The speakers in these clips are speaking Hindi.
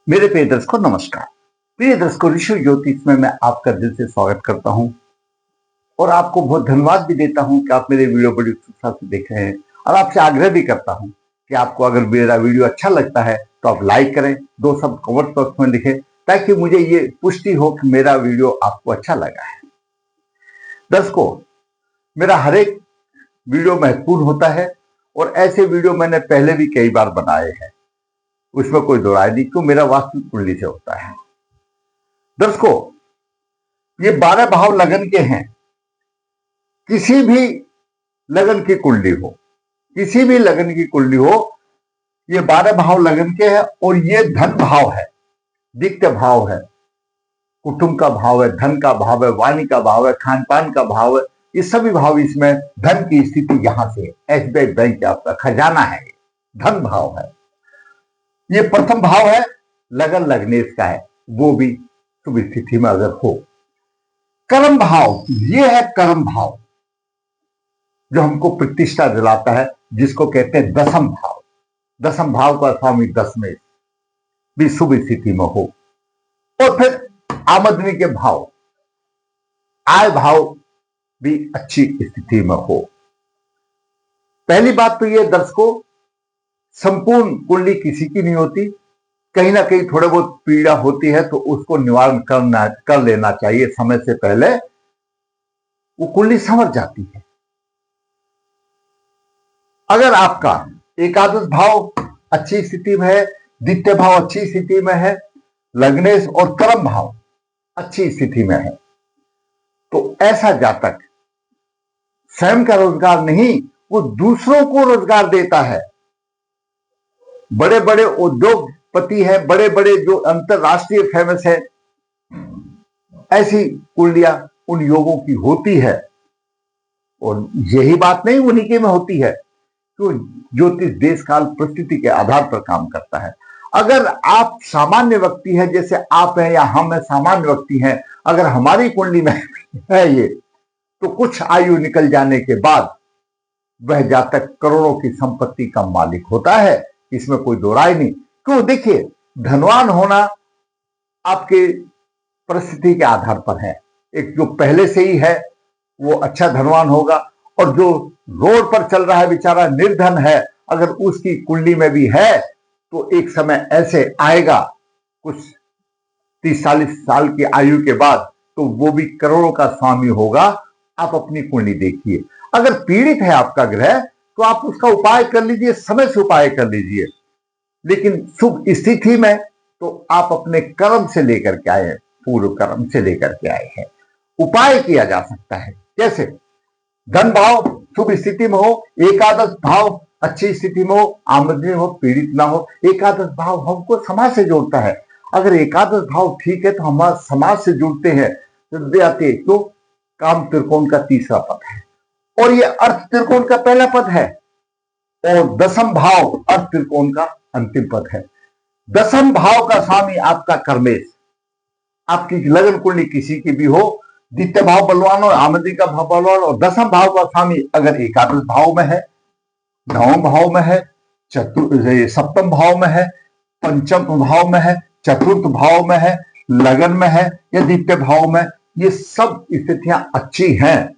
मेरे प्रिय दर्शकों नमस्कार। प्रिय दर्शकों, ऋषि ज्योतिष में मैं आपका दिल से स्वागत करता हूं और आपको बहुत धन्यवाद भी देता हूं कि आप मेरे वीडियो बड़ी उत्सुकता से देख रहे हैं। और आपसे आग्रह भी करता हूं कि आपको अगर मेरा वीडियो अच्छा लगता है तो आप लाइक करें, दो शब्द कमेंट बॉक्स में लिखें ताकि मुझे ये पुष्टि हो कि मेरा वीडियो आपको अच्छा लगा है। दर्शकों, मेरा हर एक वीडियो महत्वपूर्ण होता है और ऐसे वीडियो मैंने पहले भी कई बार बनाए हैं, उसमें कोई दो राय नहीं, क्यों मेरा वास्तु कुंडली से होता है। दर्शकों, ये 12 भाव लगन के हैं। किसी भी लगन की कुंडली हो, किसी भी लगन की कुंडली हो, ये 12 भाव लगन के हैं और ये धन भाव है, दिक्य भाव है, कुटुंब का भाव है, धन का भाव है, वाणी का भाव है, खान पान का भाव है। ये सभी भाव इसमें धन की स्थिति यहां से एसबीआई बैंक आपका खजाना है, धन भाव है। ये प्रथम भाव है, लगन लग्नेश का है, वो भी शुभ स्थिति में अगर हो। कर्म भाव, ये है कर्म भाव जो हमको प्रतिष्ठा दिलाता है, जिसको कहते हैं दसम भाव। दसम भाव का स्वामी दसमें भी शुभ स्थिति में हो। और फिर आमदनी के भाव, आय भाव भी अच्छी स्थिति में हो। पहली बात तो ये दर्शकों, संपूर्ण कुंडली किसी की नहीं होती, कहीं ना कहीं थोड़े बहुत पीड़ा होती है तो उसको निवारण कर लेना चाहिए समय से पहले, वो कुंडली संवर जाती है। अगर आपका एकादश भाव अच्छी स्थिति में है, द्वितीय भाव अच्छी स्थिति में है, लग्नेश और कर्म भाव अच्छी स्थिति में है, तो ऐसा जातक स्वयं का रोजगार नहीं, वो दूसरों को रोजगार देता है। बड़े बड़े उद्योगपति है, बड़े बड़े जो अंतरराष्ट्रीय फेमस है, ऐसी कुंडलियां उन योगों की होती है। और यही बात नहीं उन्हीं के में होती है, तो ज्योतिष देश काल परिस्थिति के आधार पर काम करता है। अगर आप सामान्य व्यक्ति हैं, जैसे आप हैं या हम हैं, सामान्य व्यक्ति हैं, अगर हमारी कुंडली में है ये, तो कुछ आयु निकल जाने के बाद वह जातक करोड़ों की संपत्ति का मालिक होता है, इसमें कोई दो राय नहीं। क्यों? देखिए, धनवान होना आपके परिस्थिति के आधार पर है। एक जो पहले से ही है वो अच्छा धनवान होगा, और जो रोड पर चल रहा है बेचारा निर्धन है, अगर उसकी कुंडली में भी है तो एक समय ऐसे आएगा कुछ 30-40 साल की आयु के बाद, तो वो भी करोड़ों का स्वामी होगा। आप अपनी कुंडली देखिए, अगर पीड़ित है आपका ग्रह तो आप उसका उपाय कर लीजिए, समय से उपाय कर लीजिए। लेकिन शुभ स्थिति में तो आप अपने कर्म से लेकर के आए, पूर्व कर्म से लेकर के आए हैं। उपाय किया जा सकता है, कैसे? धन भाव शुभ स्थिति में हो, एकादश भाव अच्छी स्थिति में हो, आमदनी हो, पीड़ित ना हो। एकादश भाव हमको समाज से जोड़ता है। अगर एकादश भाव ठीक है तो हम समाज से जुड़ते हैं, तो काम त्रिकोण का तीसरा पद है और ये अर्थ त्रिकोण का पहला पद है, और दसम भाव अर्थ त्रिकोण का अंतिम पद है। दसम भाव का स्वामी आपका कर्मेश, आपकी लगन कुंडली किसी की भी हो, द्वितीय भाव बलवान और आमदनी का भाव बलवान, और दसम भाव का स्वामी अगर एकादश भाव में है, नवम भाव में है, सप्तम भाव में है, पंचम भाव में है, चतुर्थ भाव में है, लगन में है या द्वितीय भाव में, ये सब स्थितियां अच्छी हैं।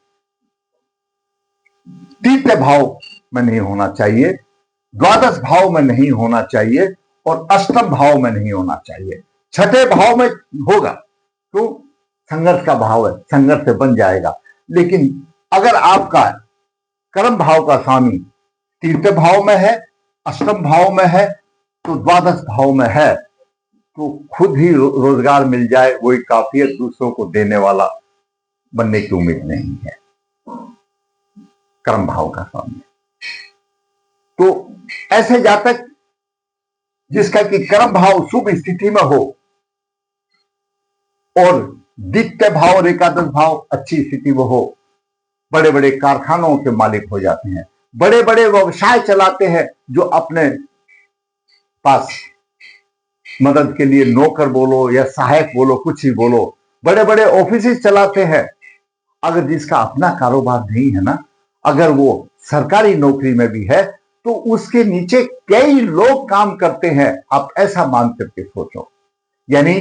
तृतीय भाव में नहीं होना चाहिए, द्वादश भाव में नहीं होना चाहिए और अष्टम भाव में नहीं होना चाहिए। छठे भाव में होगा तो संघर्ष का भाव है, संघर्ष से बन जाएगा। लेकिन अगर आपका कर्म भाव का स्वामी तृतीय भाव में है, अष्टम भाव में है, तो द्वादश भाव में है, तो खुद ही रोजगार मिल जाए वही काफी है, दूसरों को देने वाला बनने की उम्मीद नहीं है। कर्म भाव का स्वामी, तो ऐसे जातक जिसका कि कर्म भाव शुभ स्थिति में हो और द्वितीय भाव और एकादश भाव अच्छी स्थिति में हो, बड़े बड़े कारखानों के मालिक हो जाते हैं, बड़े बड़े व्यवसाय चलाते हैं, जो अपने पास मदद के लिए नौकर बोलो या सहायक बोलो, कुछ ही बोलो, बड़े बड़े ऑफिस चलाते हैं। अगर जिसका अपना कारोबार नहीं है ना, अगर वो सरकारी नौकरी में भी है, तो उसके नीचे कई लोग काम करते हैं। आप ऐसा मान करके सोचो, यानी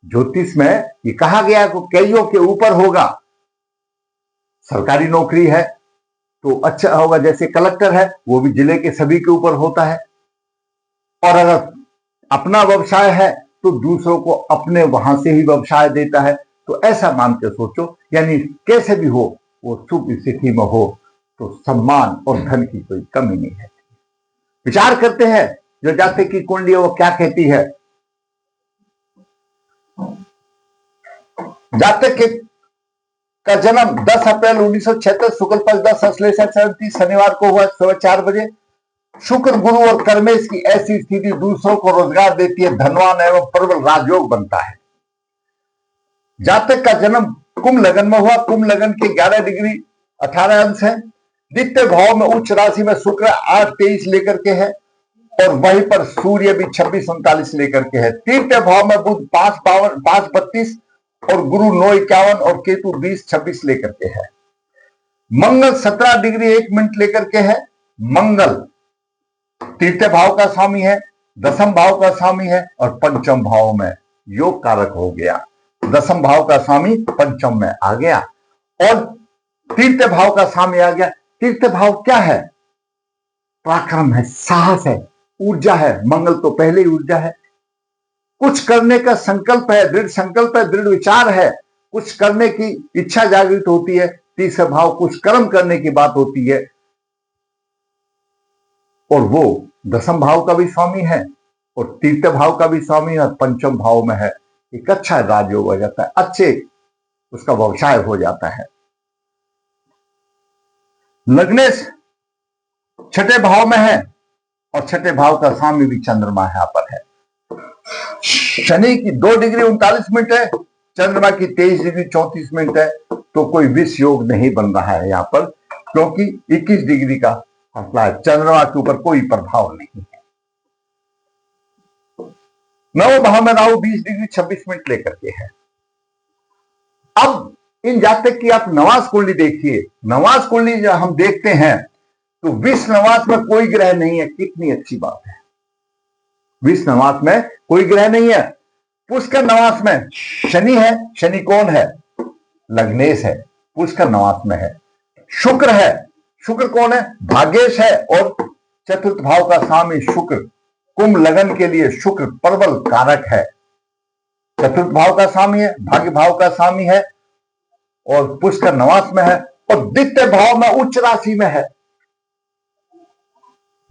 ज्योतिष में ये कहा गया कि कईयों के ऊपर होगा। सरकारी नौकरी है तो अच्छा होगा, जैसे कलेक्टर है वो भी जिले के सभी के ऊपर होता है। और अगर अपना व्यवसाय है तो दूसरों को अपने वहां से ही व्यवसाय देता है। तो ऐसा मान के सोचो, यानी कैसे भी हो वो शुभ स्थिति में हो तो सम्मान और धन की कोई कमी नहीं है। विचार करते हैं जो जातक की कुंडली है वो क्या कहती है। जातक का जन्म 10 अप्रैल 1976 शुक्ल पक्ष 10 अश्लेषा 37 शनिवार को हुआ सुबह 4 बजे। शुक्र, गुरु और कर्मेश की ऐसी स्थिति दूसरों को रोजगार देती है, धनवान एवं प्रबल राजयोग बनता है। जातक का जन्म कुंभ लगन में हुआ। कुंभ लगन के 11 डिग्री 18 अंश है। द्वितीय भाव में उच्च राशि में शुक्र 8-23 लेकर के है और वहीं पर सूर्य भी 26-39 लेकर के है। तृतीय भाव में बुध 5-32 और गुरु 9-51 और केतु 20-26 लेकर के है। मंगल 17 डिग्री 1 मिनट लेकर के है। मंगल तृतीय भाव का स्वामी है, दसम भाव का स्वामी है और पंचम भाव में योग कारक हो गया। दसम भाव का स्वामी पंचम में आ गया और तृतीय भाव का स्वामी आ गया। तृतीय भाव क्या है? पराक्रम है, साहस है, ऊर्जा है। मंगल तो पहले ही ऊर्जा है। कुछ करने का संकल्प है, दृढ़ संकल्प है, दृढ़ विचार है, कुछ करने की इच्छा जागृत होती है। तीसरा भाव कुछ कर्म करने की बात होती है और वो दसम भाव का भी स्वामी है और तृतीय भाव का भी स्वामी और पंचम भाव में है। एक अच्छा राजयोग हो जाता है, अच्छे उसका व्यवसाय हो जाता है। लग्नेश छठे भाव में है और छठे भाव का स्वामी भी चंद्रमा यहां पर है। शनि की 2 डिग्री 39 मिनट है, चंद्रमा की 23 डिग्री 34 मिनट है। तो कोई विष योग नहीं बन रहा है यहां पर, क्योंकि 21 डिग्री का फैसला है। चंद्रमा के ऊपर कोई प्रभाव नहीं है। 9 भाव में राहु 20 डिग्री 26 मिनट लेकर के है। अब इन जातक की आप नवास कुंडली देखिए। नवास कुंडली जब हम देखते हैं तो विष नवास में कोई ग्रह नहीं है। कितनी अच्छी बात है, विष नवास में कोई ग्रह नहीं है। पुष्कर नवास में शनि है। शनि कौन है? लग्नेश है, पुष्कर नवास में है। शुक्र है। शुक्र कौन है? भाग्येश है और चतुर्थ भाव का स्वामी शुक्र। कुंभ लगन के लिए शुक्र प्रबल कारक है। चतुर्थ भाव का स्वामी है, भाग्य भाव का स्वामी है और पुष्कर नवास में है और द्वितीय भाव में उच्च राशि में है।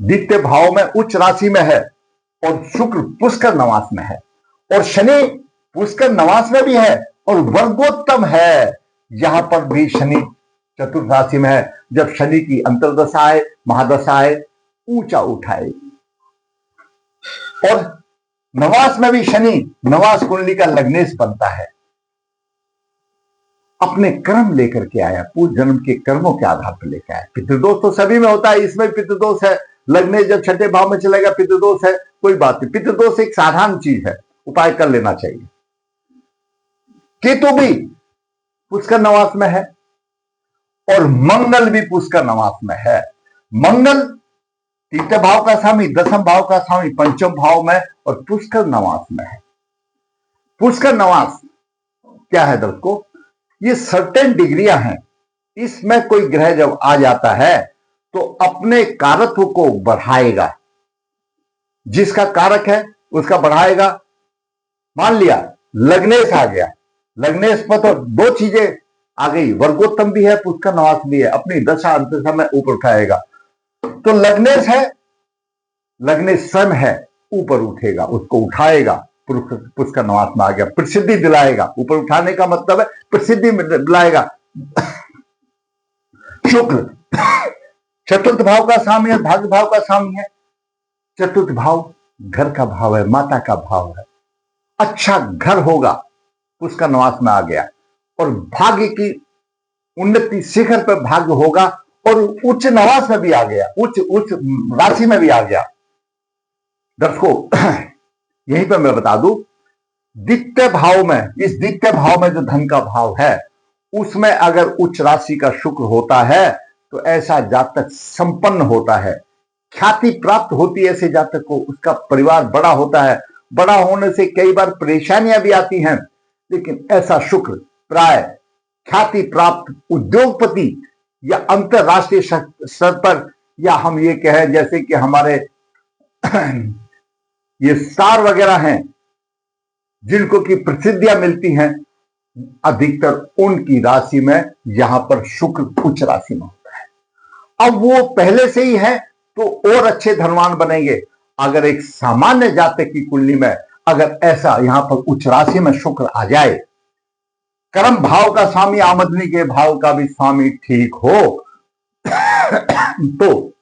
द्वितीय भाव में उच्च राशि में है और शुक्र पुष्कर नवास में है और शनि पुष्कर नवास में भी है और वर्गोत्तम है। यहां पर भी शनि चतुर्थ राशि में है। जब शनि की अंतर्दशा आए, महादशा आए, ऊंचा उठाएगी। और नवास में भी शनि नवास कुंडली का लग्नेश बनता है। अपने कर्म लेकर के आया, पूर्व जन्म के कर्मों के आधार पर लेकर आया। पितृदोष तो सभी में होता है, इसमें पितृदोष है। लग्नेश जब छठे भाव में चलेगा पितृदोष है, कोई बात नहीं। पितृदोष एक साधारण चीज है, उपाय कर लेना चाहिए। केतु भी पुष्कर नवास में है और मंगल भी पुष्कर नवास में है। मंगल तृतीय भाव का स्वामी, दसम भाव का स्वामी, पंचम भाव में और पुष्कर नवास में है। पुष्कर नवास क्या है दोस्तों? ये सर्टेन डिग्रियां हैं। इसमें कोई ग्रह जब आ जाता है तो अपने कारत्व को बढ़ाएगा। जिसका कारक है उसका बढ़ाएगा। मान लिया लग्नेश आ गया, लग्नेश पर तो 2 चीजें आ गई, वर्गोत्तम भी है, पुष्कर नवास भी है। अपनी दशा अंतदशा में ऊपर उठाएगा। तो लग्नेश है, लग्नेश स्वयं है, ऊपर उठेगा, उसको उठाएगा। पुष्कर नवास में आ गया, प्रसिद्धि दिलाएगा। ऊपर उठाने का मतलब है प्रसिद्धि दिलाएगा। शुक्र चतुर्थ भाव का स्वामी है, भाग्य भाव का स्वामी है। चतुर्थ भाव घर का भाव है, माता का भाव है। अच्छा घर होगा, पुष्कर नवास में आ गया और भाग्य की उन्नति शिखर पर भाग्य होगा और उच्च नवास में भी आ गया, उच्च राशि में भी आ गया। दर्शकों यहीं पर मैं बता दूं, द्वितीय भाव में, इस द्वितीय भाव में जो धन का भाव है उसमें अगर उच्च राशि का शुक्र होता है तो ऐसा जातक संपन्न होता है, ख्याति प्राप्त होती है। ऐसे जातक को उसका परिवार बड़ा होता है, बड़ा होने से कई बार परेशानियां भी आती हैं, लेकिन ऐसा शुक्र प्राय ख्याति प्राप्त उद्योगपति या अंतरराष्ट्रीय स्तर पर, या हम ये कहें जैसे कि हमारे ये स्टार वगैरह हैं जिनको की प्रसिद्धियां मिलती हैं, अधिकतर उनकी राशि में यहां पर शुक्र उच्च राशि में होता है। अब वो पहले से ही है तो और अच्छे धनवान बनेंगे। अगर एक सामान्य जातक की कुंडली में अगर ऐसा यहां पर उच्च राशि में शुक्र आ जाए, कर्म भाव का स्वामी आमदनी के भाव का भी स्वामी ठीक हो तो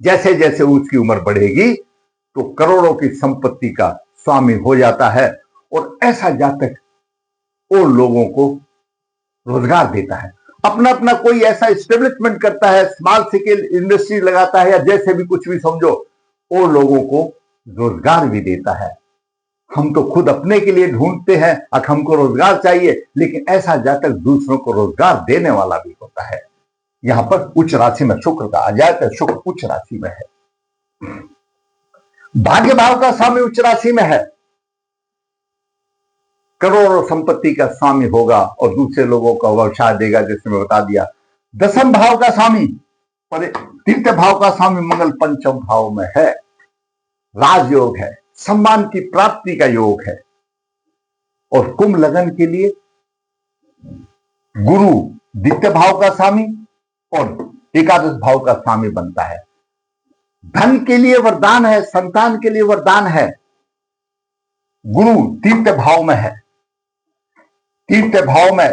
जैसे जैसे उसकी उम्र बढ़ेगी तो करोड़ों की संपत्ति का स्वामी हो जाता है, और ऐसा जातक और लोगों को रोजगार देता है। अपना अपना कोई ऐसा एस्टेब्लिशमेंट करता है, स्मॉल स्केल इंडस्ट्री लगाता है, या जैसे भी कुछ भी समझो, और लोगों को रोजगार भी देता है। हम तो खुद अपने के लिए ढूंढते हैं, अब हमको रोजगार चाहिए, लेकिन ऐसा जातक दूसरों को रोजगार देने वाला भी होता है। यहां पर उच्च राशि में शुक्र का आ जाए तो शुक्र उच्च राशि में है। भाग्य भाव का स्वामी उच्च राशि में है, करोड़ों संपत्ति का स्वामी होगा और दूसरे लोगों को व्यवसाय देगा, जैसे मैं बता दिया। दसम भाव का स्वामी और तृतीय भाव का स्वामी मंगल पंचम भाव में है, राजयोग है, सम्मान की प्राप्ति का योग है। और कुंभ लगन के लिए गुरु द्वितीय भाव का स्वामी और एकादश भाव का स्वामी बनता है। धन के लिए वरदान है, संतान के लिए वरदान है। गुरु तृतीय भाव में है, तृतीय भाव में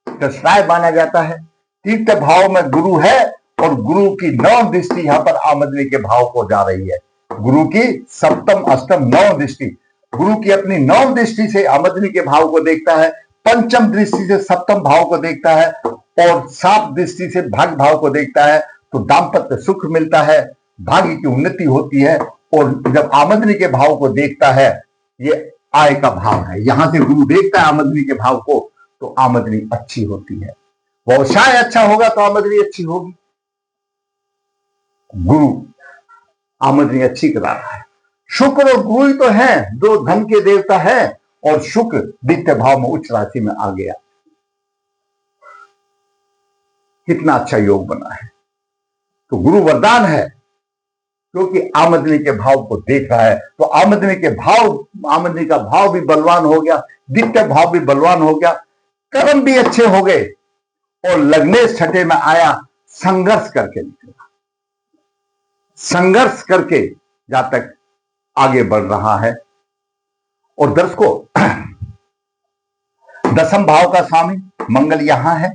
दशराय माना जाता है। तृतीय भाव में गुरु है और गुरु की 9 दृष्टि यहां पर आमदनी के भाव को जा रही है। गुरु की सप्तम अष्टम 9 दृष्टि, गुरु की अपनी 9 दृष्टि से आमदनी के भाव को देखता है, पंचम दृष्टि से सप्तम भाव को देखता है और 7 दृष्टि से भाग्य भाव को देखता है। तो दाम्पत्य सुख मिलता है, भाग्य की उन्नति होती है। और जब आमदनी के भाव को देखता है, ये आय का भाव है, यहां से गुरु देखता है आमदनी के भाव को, तो आमदनी अच्छी होती है। व्यवसाय अच्छा होगा तो आमदनी अच्छी होगी। गुरु आमदनी अच्छी करा रहा है। शुक्र और गुरु ही तो हैं, दो धन के देवता है, और शुक्र द्वितीय भाव में उच्च राशि में आ गया। कितना अच्छा योग बना है। तो गुरु वरदान है, क्योंकि आमदनी के भाव को देख रहा है। तो आमदनी का भाव भी बलवान हो गया, द्वितीय भाव भी बलवान हो गया, कर्म भी अच्छे हो गए, और लग्नेश छठे में आया, संघर्ष करके निकला। संघर्ष करके जातक आगे बढ़ रहा है। और दर्शकों, दसम भाव का स्वामी मंगल यहां है,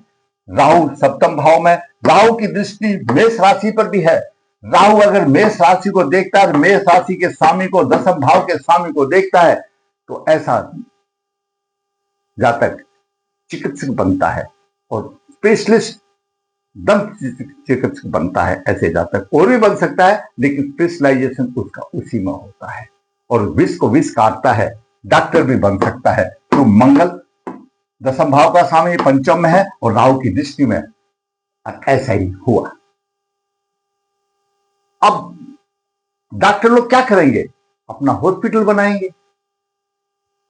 राहु सप्तम भाव में, राहु की दृष्टि मेष राशि पर भी है। राहु अगर मेष राशि को देखता है, मेष राशि के स्वामी को, दसम भाव के स्वामी को देखता है, तो ऐसा जातक चिकित्सक बनता है और स्पेशलिस्ट दंत चिकित्सक बनता है। ऐसे जातक और भी बन सकता है, लेकिन स्पेशलाइजेशन उसका उसी में होता है। और विष को विष काटता है, डॉक्टर भी बन सकता है। तो मंगल दसम भाव का स्वामी पंचम में है और राहु की दृष्टि में, ऐसा ही हुआ। अब डॉक्टर लोग क्या करेंगे? अपना हॉस्पिटल बनाएंगे,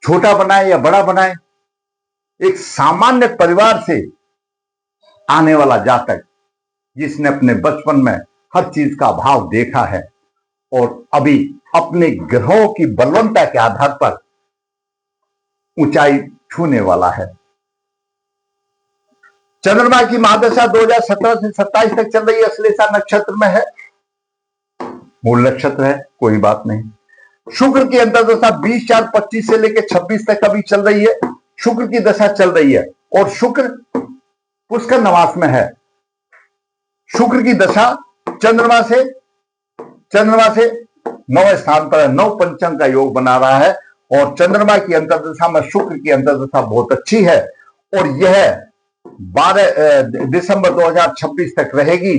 छोटा बनाए या बड़ा बनाए। एक सामान्य परिवार से आने वाला जातक, जिसने अपने बचपन में हर चीज का भाव देखा है और अभी अपने ग्रहों की बलवंता के आधार पर ऊंचाई छूने वाला है। चंद्रमा की महादशा 2017 से 27 तक चल रही है, अश्लेषा नक्षत्र में है, मूल नक्षत्र है, कोई बात नहीं। शुक्र की अंतर्दशा 20/4/25 से लेकर 26 तक अभी चल रही है। शुक्र की दशा चल रही है और शुक्र पुष्कर नवास में है। शुक्र की दशा चंद्रमा से 9वें स्थान पर है, 9 पंचम का योग बना रहा है। और चंद्रमा की अंतर्दशा में शुक्र की अंतर्दशा बहुत अच्छी है और यह 12 दिसंबर 2026 तक रहेगी।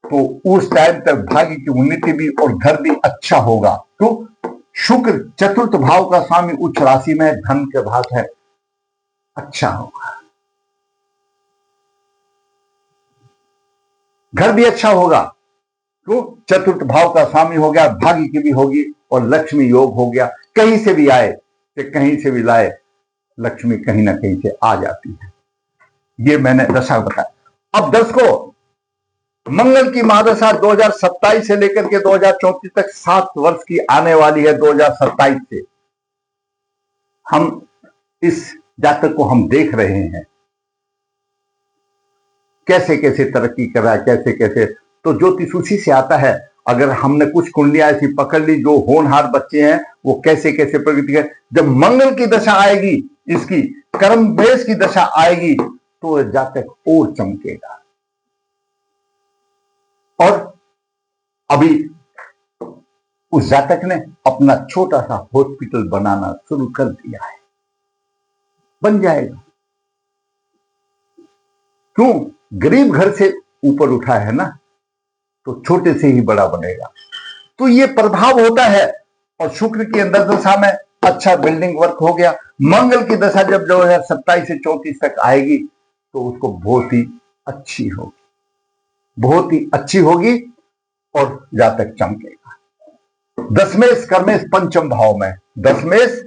तो उस टाइम तक भाग्य की उन्नति भी और घर भी अच्छा होगा। तो शुक्र चतुर्थ भाव का स्वामी उच्च राशि में, धन के भाग है, अच्छा होगा, घर भी अच्छा होगा। तो चतुर्थ भाव का स्वामी हो गया, भाग्य की भी होगी और लक्ष्मी योग हो गया। कहीं से भी आए कि कहीं से भी लाए, लक्ष्मी कहीं ना कहीं से आ जाती है। ये मैंने दशा बताया। अब दर्शकों, मंगल की महादशा 2027 से लेकर के 2034 तक 7 वर्ष की आने वाली है। 2027 से हम इस जातक को हम देख रहे हैं कैसे कैसे तरक्की कर रहा है, कैसे कैसे। तो ज्योतिष उसी से आता है। अगर हमने कुछ कुंडलियां ऐसी पकड़ ली जो होनहार बच्चे हैं, वो कैसे कैसे प्रगति कर, जब मंगल की दशा आएगी, इसकी कर्म बेस की दशा आएगी, तो जातक और चमकेगा। और अभी उस जातक ने अपना छोटा सा हॉस्पिटल बनाना शुरू कर दिया है, बन जाएगा। क्यों? गरीब घर से ऊपर उठा है ना, तो छोटे से ही बड़ा बनेगा। तो ये प्रभाव होता है। और शुक्र की अंदर दशा में अच्छा बिल्डिंग वर्क हो गया। मंगल की दशा जब 2027 से 34 तक आएगी, तो उसको बहुत ही अच्छी होगी, बहुत ही अच्छी होगी और जातक चमकेगा। दशमेश कर्मेश पंचम भाव में, दशमेश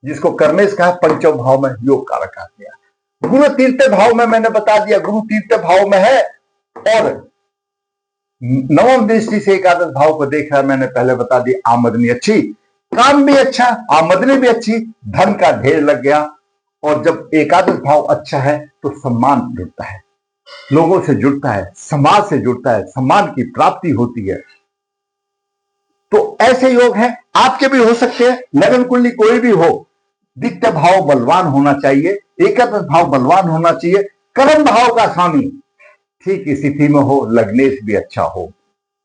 जिसको कर्मेश कहा, पंचम भाव में योग कारक आ गया। गुरु तीसरे भाव में, मैंने बता दिया गुरु तीसरे भाव में है और नवम दृष्टि से एकादश भाव को देख रहा है। मैंने पहले बता दिया, आमदनी अच्छी, काम भी अच्छा, आमदनी भी अच्छी, धन का ढेर लग गया। और जब एकादश भाव अच्छा है तो सम्मान जुड़ता है, लोगों से जुड़ता है, समाज से जुड़ता है, सम्मान की प्राप्ति होती है। तो ऐसे योग हैं, आपके भी हो सकते हैं। लगन कुंडली कोई भी हो, द्वितीय भाव बलवान होना चाहिए, एकादश भाव बलवान होना चाहिए, कर्म भाव का स्वामी ठीक स्थिति में हो, लग्नेश भी अच्छा हो,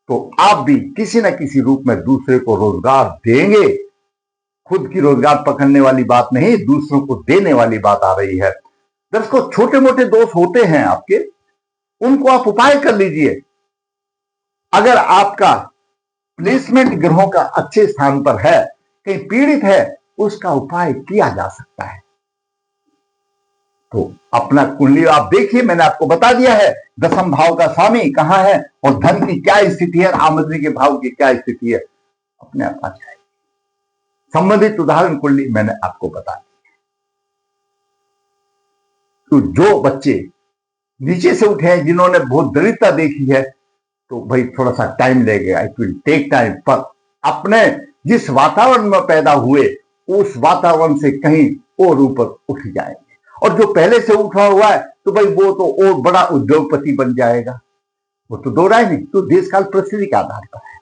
तो आप भी किसी न किसी रूप में दूसरे को रोजगार देंगे। खुद की रोजगार पकड़ने वाली बात नहीं, दूसरों को देने वाली बात आ रही है। दर्शकों, छोटे मोटे दोष होते हैं आपके, उनको आप उपाय कर लीजिए। अगर आपका प्लेसमेंट ग्रहों का अच्छे स्थान पर है, कहीं पीड़ित है, उसका उपाय किया जा सकता है। तो अपना कुंडली आप देखिए, मैंने आपको बता दिया है दसम भाव का स्वामी कहां है और धन की क्या स्थिति है, आमदनी के भाव की क्या स्थिति है, अपने आप आ जाएगी। संबंधित उदाहरण कुंडली मैंने आपको बता दी। तो जो बच्चे नीचे से उठे हैं, जिन्होंने बहुत दरिद्रता देखी है, तो भाई थोड़ा सा टाइम लगेगा, इट विल टेक टाइम, पर अपने जिस वातावरण में पैदा हुए उस वातावरण से कहीं और ऊपर उठ जाएंगे। और जो पहले से उठा हुआ है, तो भाई वो तो और बड़ा उद्योगपति बन जाएगा, वो तो दो राय नहीं, तो देश काल परिस्थिति के आधार पर है।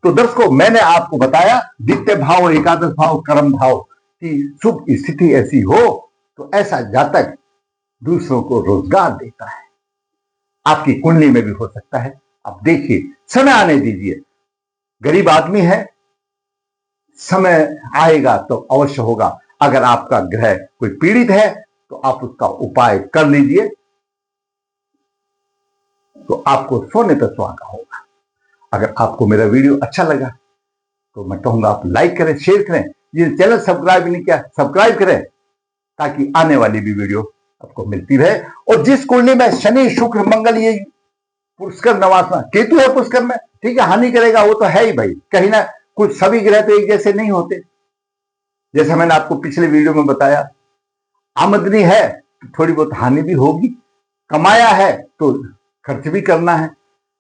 तो दर्शकों, मैंने आपको बताया द्वितीय भाव, एकादश भाव, कर्म भाव की शुभ स्थिति ऐसी हो, तो ऐसा जातक दूसरों को रोजगार देता है। आपकी कुंडली में भी हो सकता है। आप देखिए, समय आने दीजिए। गरीब आदमी है, समय आएगा तो अवश्य होगा। अगर आपका ग्रह कोई पीड़ित है, तो आप उसका उपाय कर लीजिए, तो आपको सोने पर सुहागा होगा। अगर आपको मेरा वीडियो अच्छा लगा, तो मैं कहूंगा आप लाइक करें, शेयर करें। ये चैनल सब्सक्राइब नहीं किया, सब्सक्राइब करें, ताकि आने वाली भी वीडियो आपको मिलती रहे। और जिस कुंडली में शनि, शुक्र, मंगल, ये पुष्कर नवासना, केतु है पुष्कर में, ठीक है, हानि करेगा, वो तो है ही भाई। कहीं ना कुछ सभी ग्रह तो एक जैसे नहीं होते। जैसे मैंने आपको पिछले वीडियो में बताया, आमदनी है तो थोड़ी बहुत हानि भी होगी, कमाया है तो खर्च भी करना है।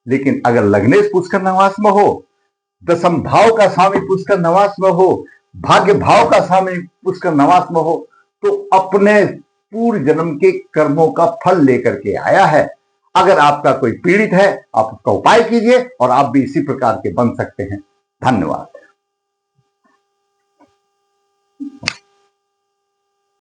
लेकिन अगर लग्नेश पुष्कर नवास में हो, दसम भाव का स्वामी पुष्कर नवास में हो, भाग्य भाव का स्वामी पुष्कर नवास में हो, तो अपने पूर्व जन्म के कर्मों का फल लेकर के आया है। अगर आपका कोई पीड़ित है, आप उसका उपाय कीजिए और आप भी इसी प्रकार के बन सकते हैं। धन्यवाद।